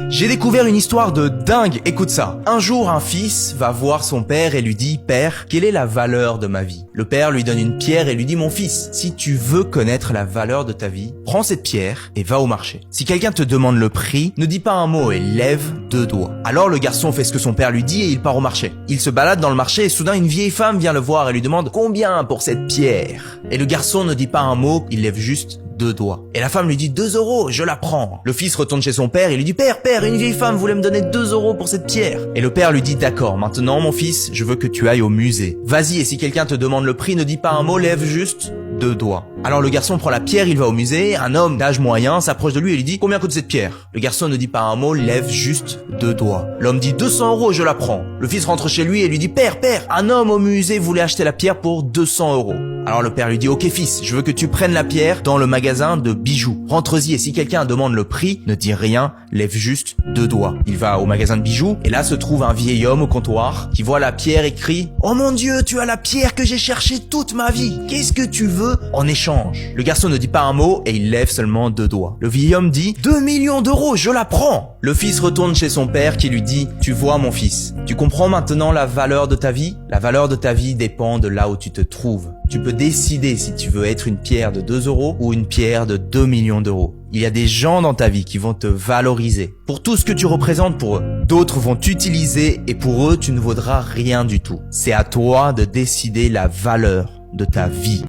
J'ai découvert une histoire de dingue, écoute ça. Un jour, un fils va voir son père et lui dit « Père, quelle est la valeur de ma vie ?» Le père lui donne une pierre et lui dit « Mon fils, si tu veux connaître la valeur de ta vie, prends cette pierre et va au marché. Si quelqu'un te demande le prix, ne dis pas un mot et lève 2 doigts. » Alors le garçon fait ce que son père lui dit et il part au marché. Il se balade dans le marché et soudain une vieille femme vient le voir et lui demande « Combien pour cette pierre ?» Et le garçon ne dit pas un mot, il lève juste 2 doigts. Et la femme lui dit 2 euros, je la prends. Le fils retourne chez son père et lui dit père, une vieille femme voulait me donner 2 euros pour cette pierre. Et le père lui dit d'accord, maintenant mon fils, je veux que tu ailles au musée. Vas-y et si quelqu'un te demande le prix, ne dis pas un mot, lève juste 2 doigts. Alors le garçon prend la pierre, il va au musée, un homme d'âge moyen s'approche de lui et lui dit combien coûte cette pierre? Le garçon ne dit pas un mot, lève juste 2 doigts. L'homme dit 200 euros, je la prends. Le fils rentre chez lui et lui dit père, un homme au musée voulait acheter la pierre pour 200 euros. Alors le père lui dit ok fils, je veux que tu prennes la pierre dans le magasin de bijoux. Rentre-y et si quelqu'un demande le prix, ne dis rien, lève juste 2 doigts. Il va au magasin de bijoux et là se trouve un vieil homme au comptoir qui voit la pierre et crie oh mon Dieu, tu as la pierre que j'ai cherchée toute ma vie. Qu'est-ce que tu veux en échange? Le garçon ne dit pas un mot et il lève seulement 2 doigts. Le vieil homme dit 2 millions d'euros, je la prends. Le fils retourne chez son père qui lui dit tu vois mon fils, tu comprends maintenant la valeur de ta vie? La valeur de ta vie dépend de là où tu te trouves. Tu peux décider si tu veux être une pierre de 2 euros ou une pierre de 2 millions d'euros. Il y a des gens dans ta vie qui vont te valoriser pour tout ce que tu représentes pour eux. D'autres vont t'utiliser et pour eux, tu ne vaudras rien du tout. C'est à toi de décider la valeur de ta vie.